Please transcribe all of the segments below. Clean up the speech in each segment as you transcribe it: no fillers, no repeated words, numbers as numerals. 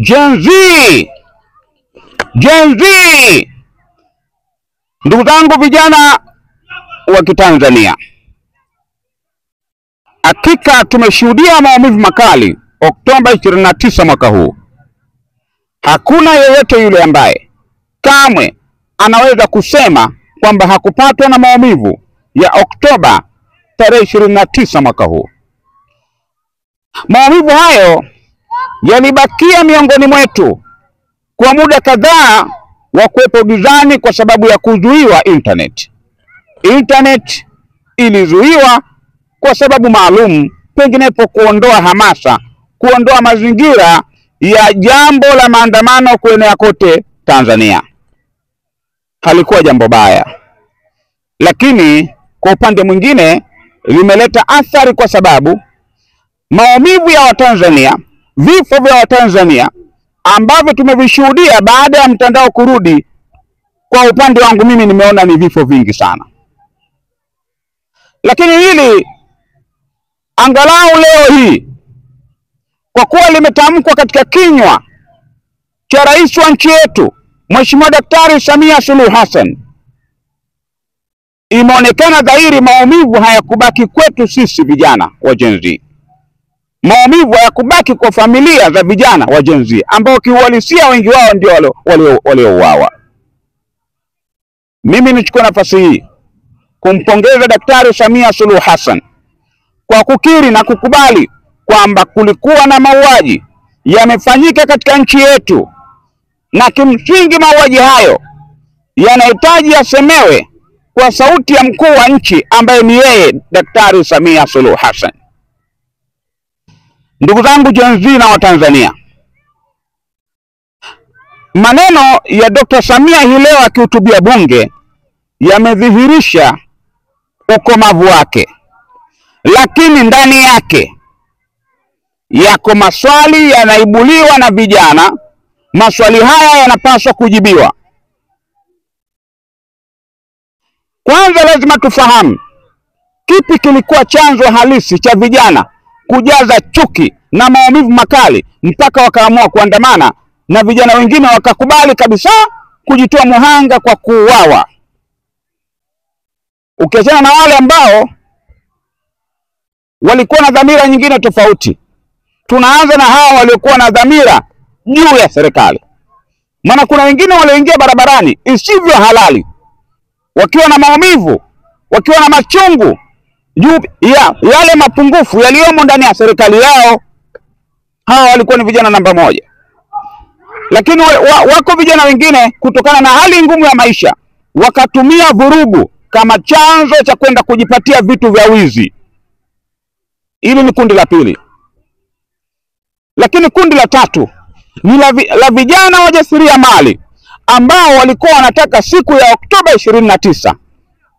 Gen Z, ndugu zangu vijana wa Kitanzania, hakika tumeshuhudia maumivu makali Oktoba 29 mwaka huu. Hakuna yeyote yule ambaye kamwe anaweza kusema kwamba hakupatwa na maumivu ya Oktoba tarehe 29 mwaka huu. Maumivu hayo yalibakia miongoni mwetu kwa muda kadhaa wa kuwepo gizani kwa sababu ya kuzuiwa internet. Internet ilizuiwa kwa sababu maalum, penginepo kuondoa hamasa, kuondoa mazingira ya jambo la maandamano kuenea kote Tanzania. Halikuwa jambo baya, lakini kwa upande mwingine limeleta athari, kwa sababu maumivu ya Watanzania, vifo vya Watanzania ambavyo tumevishuhudia baada ya mtandao kurudi, kwa upande wangu mimi nimeona ni vifo vingi sana. Lakini hili angalau leo hii, kwa kuwa limetamkwa katika kinywa cha rais wa nchi yetu Mheshimiwa Daktari Samia Suluhu Hassan, imeonekana dhahiri maumivu hayakubaki kwetu sisi vijana wa Gen Z. Maumivu hayakubaki kwa familia za vijana wa Gen Z ambao kiuhalisia wengi wao ndio waliouawa. Mimi nichukue nafasi hii kumpongeza Daktari Samia Suluhu Hassan kwa kukiri na kukubali kwamba kulikuwa na mauaji yamefanyika katika nchi yetu, na kimsingi mauaji hayo yanahitaji yasemewe kwa sauti ya mkuu wa nchi ambaye ni yeye Daktari Samia Suluhu Hassan. Ndugu zangu Gen Z na Watanzania, maneno ya Dr. Samia hii leo akihutubia bunge yamedhihirisha ukomavu wake, lakini ndani yake yako maswali yanaibuliwa na vijana. Maswali haya yanapaswa kujibiwa. Kwanza lazima tufahamu kipi kilikuwa chanzo halisi cha vijana kujaza chuki na maumivu makali mpaka wakaamua kuandamana, na vijana wengine wakakubali kabisa kujitoa muhanga kwa kuuawa. Ukiachana na wale ambao walikuwa na dhamira nyingine tofauti, tunaanza na hao waliokuwa na dhamira juu ya serikali. Maana kuna wengine walioingia barabarani isivyo halali, wakiwa na maumivu, wakiwa na machungu juu ya yale mapungufu yaliyomo ndani ya serikali yao. Hawa walikuwa ni vijana namba moja. Lakini wako vijana wengine kutokana na hali ngumu ya maisha wakatumia vurugu kama chanzo cha kwenda kujipatia vitu vya wizi. Hili ni kundi la pili. Lakini kundi la tatu ni la vijana wajasiriamali ambao walikuwa wanataka siku ya Oktoba 29,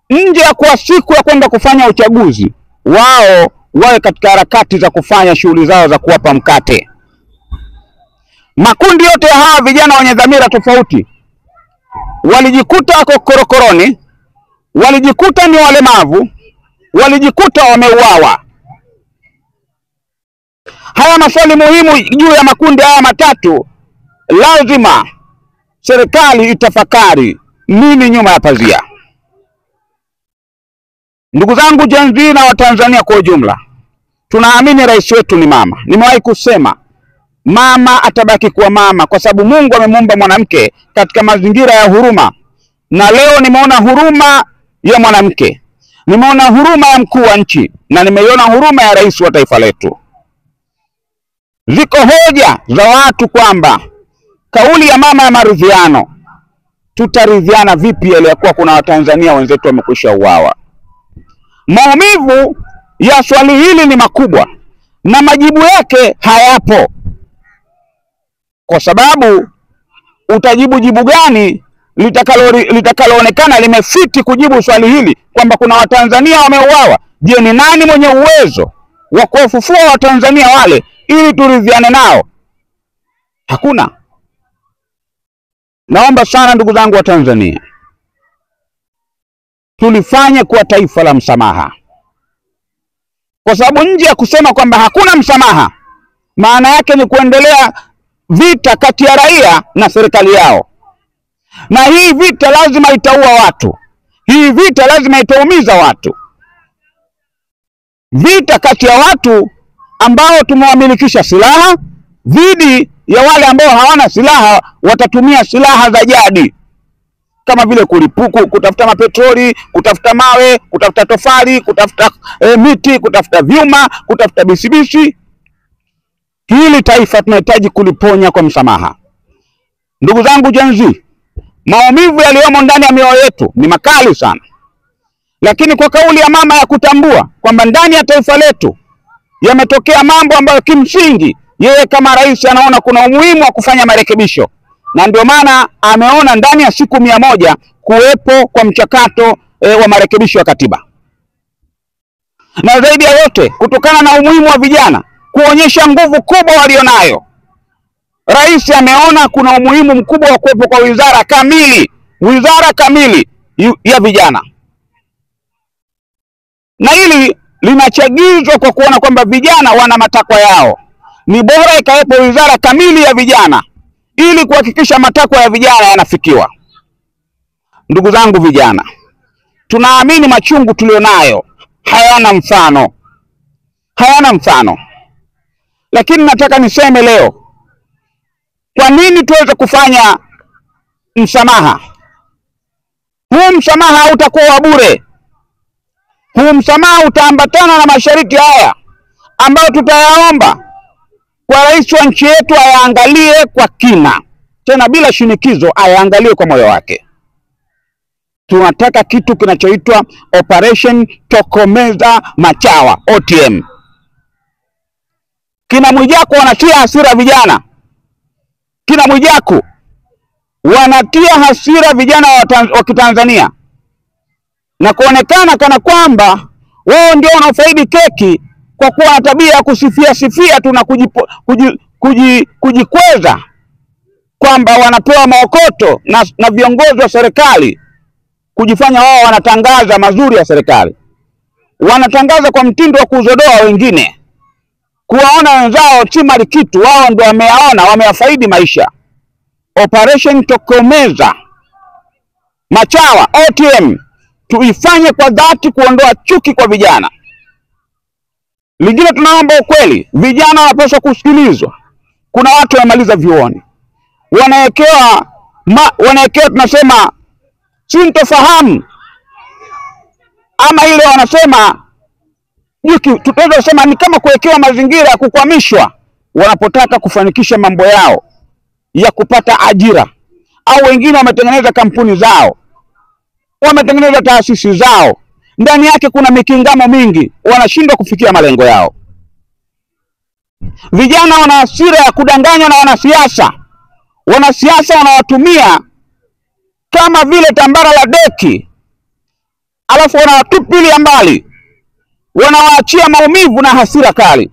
nje ya kuwa siku ya kwenda kufanya uchaguzi, wao wawe katika harakati za kufanya shughuli zao za kuwapa mkate. Makundi yote ya hawa vijana wenye dhamira tofauti walijikuta wako korokoroni, walijikuta ni walemavu, walijikuta wameuawa. Haya maswali muhimu juu ya makundi haya matatu lazima serikali itafakari nini nyuma ya pazia. Ndugu zangu Gen Z na Watanzania kwa ujumla, tunaamini rais wetu ni mama. Nimewahi kusema mama atabaki kuwa mama kwa sababu Mungu amemuumba mwanamke katika mazingira ya huruma, na leo nimeona huruma ya mwanamke, nimeona huruma ya mkuu wa nchi, na nimeiona huruma ya rais wa taifa letu. Ziko hoja za watu kwamba kauli ya mama ya maridhiano, tutaridhiana vipi yaliyokuwa kuna Watanzania wenzetu wamekwisha uawa? Maumivu ya swali hili ni makubwa na majibu yake hayapo, kwa sababu utajibu jibu gani litakaloonekana limefiti kujibu swali hili kwamba kuna Watanzania wameuawa? Je, ni nani mwenye uwezo wa kuwafufua Watanzania wale ili turidhiane nao? Hakuna. Naomba sana ndugu zangu wa Tanzania, tulifanye kuwa taifa la msamaha, kwa sababu nje ya kusema kwamba hakuna msamaha, maana yake ni kuendelea vita kati ya raia na serikali yao, na hii vita lazima itaua watu, hii vita lazima itaumiza watu. Vita kati ya watu ambao tumewamilikisha silaha dhidi ya wale ambao hawana silaha, watatumia silaha za jadi kama vile kulipuku, kutafuta mapetroli, kutafuta mawe, kutafuta tofali, kutafuta miti, kutafuta vyuma, kutafuta bisibisi. Hili taifa tunahitaji kuliponya kwa msamaha. Ndugu zangu Gen Z, maumivu yaliyomo ndani ya mioyo yetu ni makali sana, lakini kwa kauli ya mama ya kutambua kwamba ndani ya taifa letu yametokea mambo ambayo kimsingi yeye kama rais anaona kuna umuhimu wa kufanya marekebisho, na ndio maana ameona ndani ya siku 100 kuwepo kwa mchakato wa marekebisho ya katiba. Na zaidi ya yote, kutokana na umuhimu wa vijana kuonyesha nguvu kubwa walionayo, rais ameona kuna umuhimu mkubwa wa kuwepo kwa wizara kamili ya vijana. Na hili linachagizwa kwa kuona kwamba vijana wana matakwa yao. Ni bora ikawepo wizara kamili ya vijana ili kuhakikisha matakwa ya vijana yanafikiwa. Ndugu zangu vijana, tunaamini machungu tulionayo hayana mfano. Lakini nataka niseme leo, kwa nini tuweze kufanya msamaha? Huu msamaha hautakuwa wa bure. Huu msamaha utaambatana na masharti haya ambayo tutayaomba kwa rais wa nchi yetu, ayaangalie kwa kina, tena bila shinikizo, ayaangalie kwa moyo wake. Tunataka kitu kinachoitwa Operation Tokomeza Machawa, OTM. Kina Mwijaku wanatia hasira vijana. Kina Mwijaku wanatia hasira vijana wa Kitanzania na kuonekana kana kwamba wao ndio wanaofaidi keki kwa kuwa na tabia ya kusifia tu na kujikweza kwamba wanapewa maokoto na viongozi wa serikali, kujifanya wao wanatangaza mazuri ya serikali. Wanatangaza kwa mtindo wa kuzodoa wengine, kuwaona wenzao si mali kitu, wao ndio wameyaona, wameyafaidi maisha. Operation Tokomeza Machawa, OTM, tuifanye kwa dhati kuondoa chuki kwa vijana. Lingine tunaomba ukweli, vijana wanapaswa kusikilizwa. Kuna watu wamaliza vyuoni, wanawekewa tunasema sintofahamu, ama ile wanasema tutaweza kusema ni kama kuwekewa mazingira ya kukwamishwa wanapotaka kufanikisha mambo yao ya kupata ajira. Au wengine wametengeneza kampuni zao, wametengeneza taasisi zao, ndani yake kuna mikingamo mingi, wanashindwa kufikia malengo yao. Vijana wana hasira ya kudanganywa na wanasiasa. Wanasiasa wanawatumia kama vile tambara la deki, alafu wanawatupilia mbali, wanawaachia maumivu na hasira kali.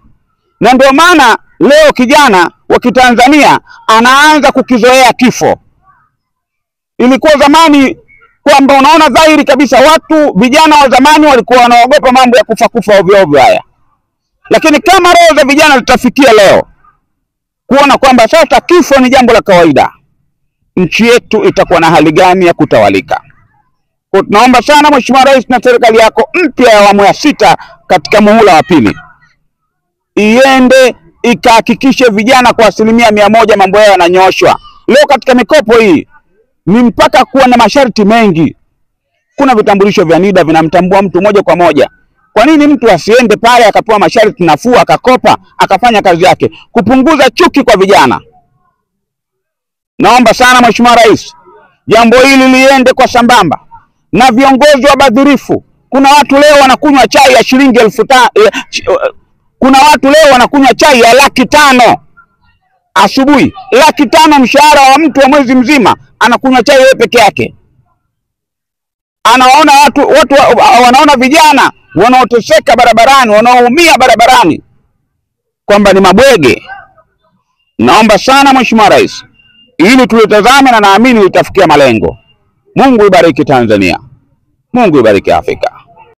Na ndio maana leo kijana wa Kitanzania anaanza kukizoea kifo. Ilikuwa zamani kwamba unaona dhahiri kabisa vijana wa zamani walikuwa wanaogopa mambo ya kufa ovyo haya. Lakini kama roho za vijana zitafikia leo kuona kwamba sasa kifo ni jambo la kawaida, nchi yetu itakuwa na hali gani ya kutawalika? Kwa tunaomba sana Mheshimiwa Rais na serikali yako mpya ya awamu ya 6 katika muhula wa pili iende ikahakikishe vijana kwa 100% mambo yao yananyoshwa. Leo katika mikopo hii ni mpaka kuwa na masharti mengi. Kuna vitambulisho vya NIDA vinamtambua mtu moja kwa moja. Kwa nini mtu asiende pale akapewa masharti nafuu akakopa akafanya kazi yake? Kupunguza chuki kwa vijana. Naomba sana Mheshimiwa Rais, jambo hili liende kwa sambamba na viongozi wabadhirifu. Kuna watu leo wanakunywa chai ya shilingi 500. Kuna watu leo wanakunywa chai ya 500,000 asubuhi. 500,000 mshahara wa mtu wa mwezi mzima, anakunywa chai yeye peke yake. Anaona watu wanaona vijana wanaoteseka barabarani, wanaoumia barabarani kwamba ni mabwege. Naomba sana Mheshimiwa Rais, ili tulitazame na naamini litafikia malengo. Mungu ibariki Tanzania. Mungu ibariki Afrika.